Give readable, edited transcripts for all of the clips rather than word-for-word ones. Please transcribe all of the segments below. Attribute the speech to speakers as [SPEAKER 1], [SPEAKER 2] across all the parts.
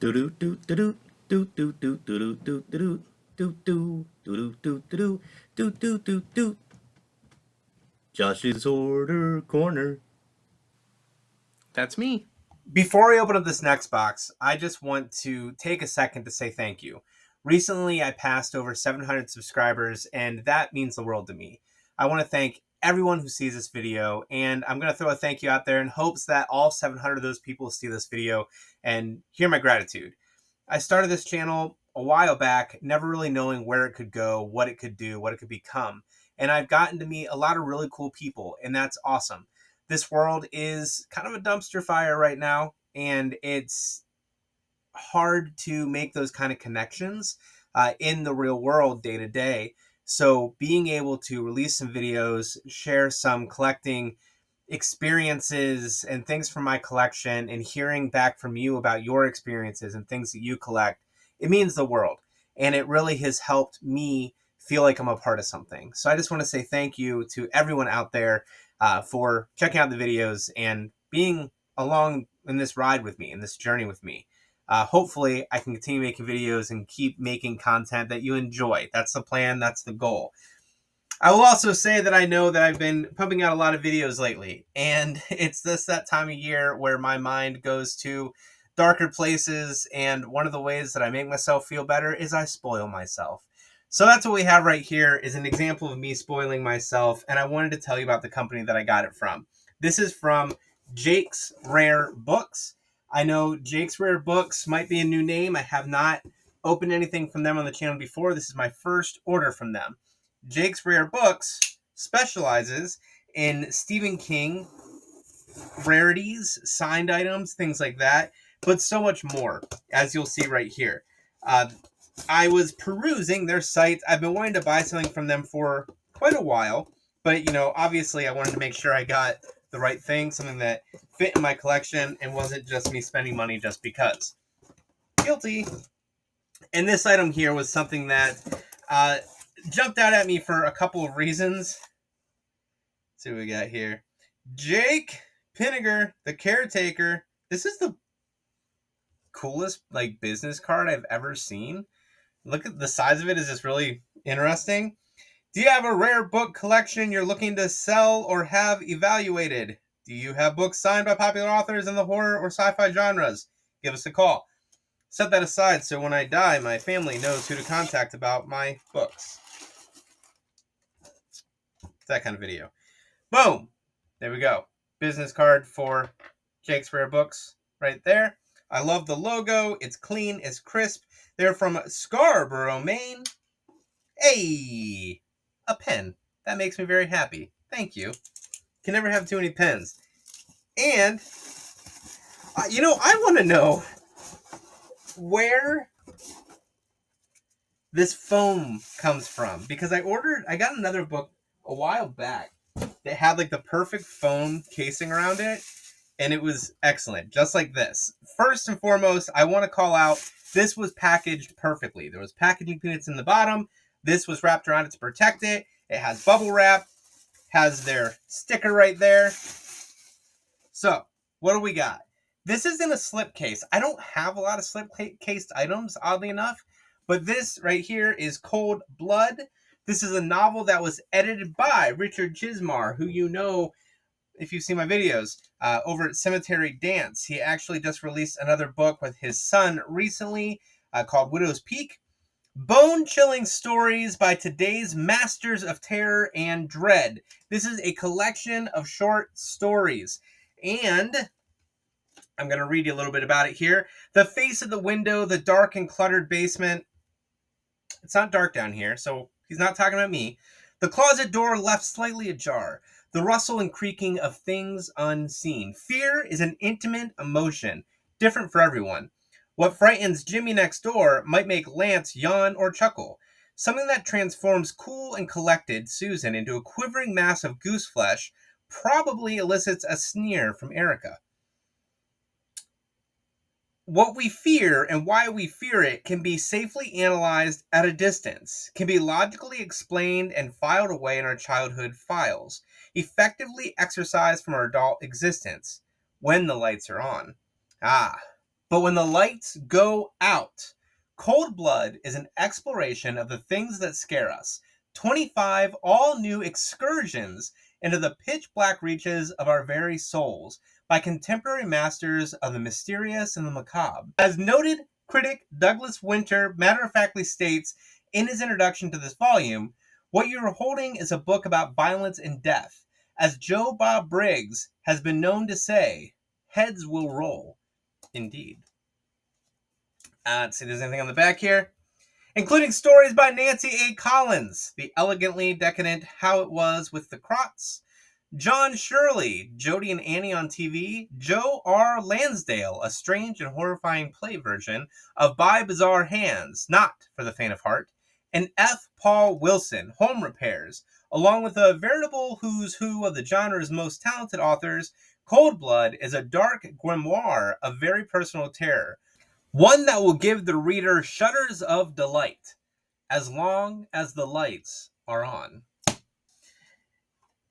[SPEAKER 1] Do do do do do do do do do do do do do do do do do do do. Josh's Order Corner.
[SPEAKER 2] That's me. Before we open up this next box, I just want to take a second to say thank you. Recently, I passed over 700 subscribers, and that means the world to me. I want to thank everyone who sees this video, and I'm going to throw a thank you out there in hopes that all 700 of those people see this video and hear my gratitude. I started this channel a while back, never really knowing where it could go, what it could do, what it could become. And I've gotten to meet a lot of really cool people, and that's awesome. This world is kind of a dumpster fire right now, and it's hard to make those kind of connections in the real world day to day. So being able to release some videos, share some collecting experiences and things from my collection, and hearing back from you about your experiences and things that you collect, it means the world. And it really has helped me feel like I'm a part of something. So I just want to say thank you to everyone out there for checking out the videos and being along in this ride with me, in this journey with me. Hopefully, I can continue making videos and keep making content that you enjoy. That's the plan. That's the goal. I will also say that I know that I've been pumping out a lot of videos lately, and it's that time of year where my mind goes to darker places, and one of the ways that I make myself feel better is I spoil myself. So that's what we have right here is an example of me spoiling myself, and I wanted to tell you about the company that I got it from. This is from Jake's Rare Books. I know Jake's Rare Books might be a new name. I have not opened anything from them on the channel before. This is my first order from them. Jake's Rare Books specializes in Stephen King rarities, signed items, things like that, but so much more, as you'll see right here. I was perusing their site. I've been wanting to buy something from them for quite a while, but obviously I wanted to make sure I got the right thing, something that fit in my collection and wasn't just me spending money just because. Guilty. And this item here was something that jumped out at me for a couple of reasons. Let's see what we got here. Jake Pinniger, the caretaker. This is the coolest business card I've ever seen. Look at the size of it, is just really interesting. Do you have a rare book collection you're looking to sell or have evaluated? Do you have books signed by popular authors in the horror or sci-fi genres? Give us a call. Set that aside so when I die, my family knows who to contact about my books. It's that kind of video. Boom! There we go. Business card for Jake's Rare Books right there. I love the logo. It's clean, it's crisp. They're from Scarborough, Maine. Hey! A pen. That makes me very happy. Thank you. Can never have too many pens. And, I want to know where this foam comes from. Because I got another book a while back that had the perfect foam casing around it. And it was excellent, just like this. First and foremost, I want to call out, this was packaged perfectly. There was packaging peanuts in the bottom. This was wrapped around it to protect it. It has bubble wrap, has their sticker right there. So, what do we got? This is in a slipcase. I don't have a lot of slipcased items, oddly enough, but this right here is Cold Blood. This is a novel that was edited by Richard Chizmar, who you know if you see my videos over at Cemetery Dance. He actually just released another book with his son recently called Widow's Peak. Bone-chilling stories by today's masters of terror and dread. This is a collection of short stories. And I'm going to read you a little bit about it here. The face of the window, the dark and cluttered basement. It's not dark down here, so he's not talking about me. The closet door left slightly ajar. The rustle and creaking of things unseen. Fear is an intimate emotion, different for everyone. What frightens Jimmy next door might make Lance yawn or chuckle. Something that transforms cool and collected Susan into a quivering mass of goose flesh probably elicits a sneer from Erica. What we fear and why we fear it can be safely analyzed at a distance, can be logically explained and filed away in our childhood files, effectively exorcised from our adult existence when the lights are on. But when the lights go out, Cold Blood is an exploration of the things that scare us. 25 all-new excursions into the pitch-black reaches of our very souls by contemporary masters of the mysterious and the macabre. As noted critic Douglas Winter matter-of-factly states in his introduction to this volume, what you're holding is a book about violence and death. As Joe Bob Briggs has been known to say, heads will roll. Indeed. Let's see if there's anything on the back here. Including stories by Nancy A. Collins, The Elegantly Decadent How It Was with the Crots, John Shirley, Jody and Annie on TV, Joe R. Lansdale, a strange and horrifying play version of By Bizarre Hands, not for the faint of heart, and F. Paul Wilson, Home Repairs, along with a veritable who's who of the genre's most talented authors. Cold Blood is a dark grimoire of very personal terror, one that will give the reader shudders of delight as long as the lights are on.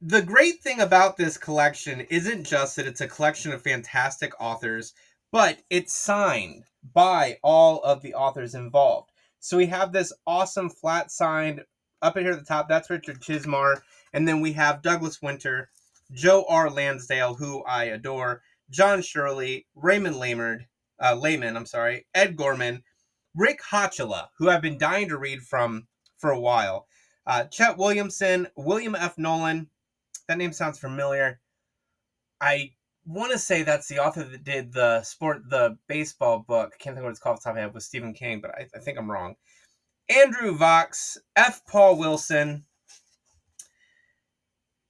[SPEAKER 2] The great thing about this collection isn't just that it's a collection of fantastic authors, but it's signed by all of the authors involved. So we have this awesome flat signed up here at the top. That's Richard Chizmar. And then we have Douglas Winter, Joe R. Lansdale, who I adore, John Shirley, Raymond Layman, Ed Gorman, Rick Hotchula, who I've been dying to read from for a while, Chet Williamson, William F. Nolan. That name sounds familiar. I want to say that's the author that did the baseball book. I can't think what it's called off the top of my head with Stephen King, but I think I'm wrong. Andrew Vox, F. Paul Wilson,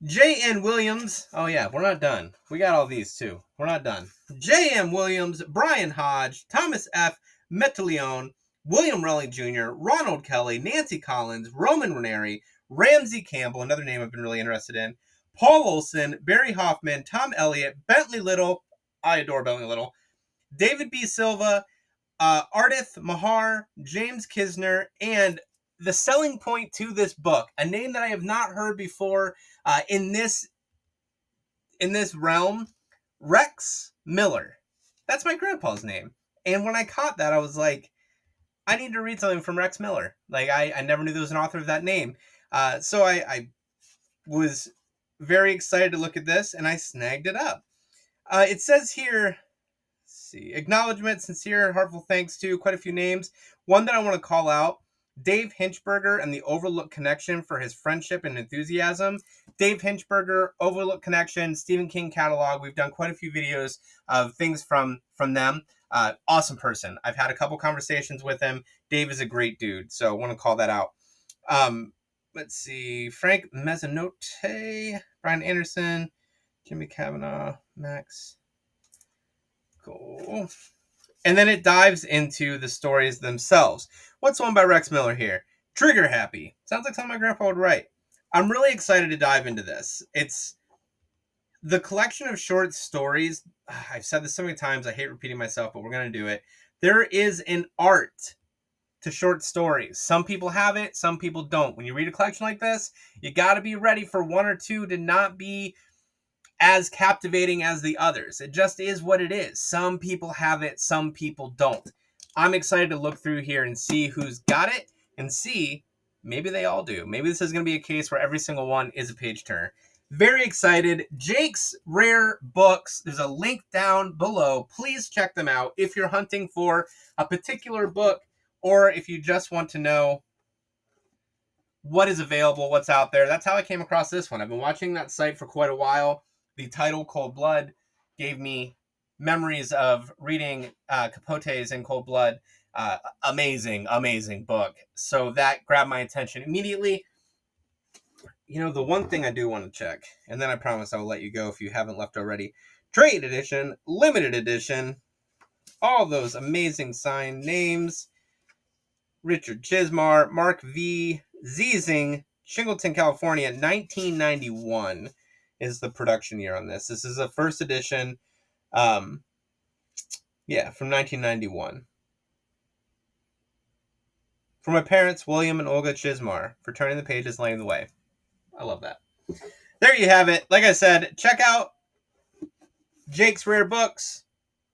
[SPEAKER 2] J.N. Williams. Oh, yeah, we're not done. We got all these, too. We're not done. J.M. Williams, Brian Hodge, Thomas F. Metalione, William Raleigh Jr., Ronald Kelly, Nancy Collins, Roman Ranieri, Ramsey Campbell, another name I've been really interested in, Paul Olson, Barry Hoffman, Tom Elliott, Bentley Little. I adore Bentley Little. David B. Silva, Ardith Mahar, James Kisner, and the selling point to this book, a name that I have not heard before in this realm, Rex Miller. That's my grandpa's name. And when I caught that, I was like, I need to read something from Rex Miller. Like, I never knew there was an author of that name. So I was very excited to look at this, and I snagged it up. It says here, acknowledgement, sincere, heartful thanks to quite a few names. One that I want to call out, Dave Hinchberger and the Overlook Connection for his friendship and enthusiasm. Dave Hinchberger, Overlook Connection, Stephen King catalog. We've done quite a few videos of things from them. Awesome person. I've had a couple conversations with him. Dave is a great dude, so I want to call that out. Let's see. Frank Mezzanotte, Brian Anderson, Jimmy Kavanaugh, Max. Cool. And then it dives into the stories themselves. What's one by Rex Miller here? Trigger Happy. Sounds like something my grandpa would write. I'm really excited to dive into this. It's the collection of short stories. I've said this so many times, I hate repeating myself, but we're going to do it. There is an art to short stories. Some people have it, some people don't. When you read a collection like this, you got to be ready for one or two to not be as captivating as the others. It just is what it is. Some people have it, some people don't. I'm excited to look through here and see who's got it and see maybe they all do. Maybe this is going to be a case where every single one is a page turner. Very excited. Jake's Rare Books. There's a link down below. Please check them out if you're hunting for a particular book or if you just want to know what is available, what's out there. That's how I came across this one. I've been watching that site for quite a while. The title, Cold Blood, gave me memories of reading Capote's in Cold Blood. Amazing, amazing book. So that grabbed my attention immediately. You know, the one thing I do want to check, and then I promise I will let you go if you haven't left already. Trade edition, limited edition, all those amazing signed names. Richard Chizmar, Mark V. Ziesing, Shingleton, California, 1991 is the production year on this. This is a first edition, from 1991. For my parents, William and Olga Chizmar, for turning the pages, laying the way. I love that. There you have it. Like I said, check out Jake's Rare Books.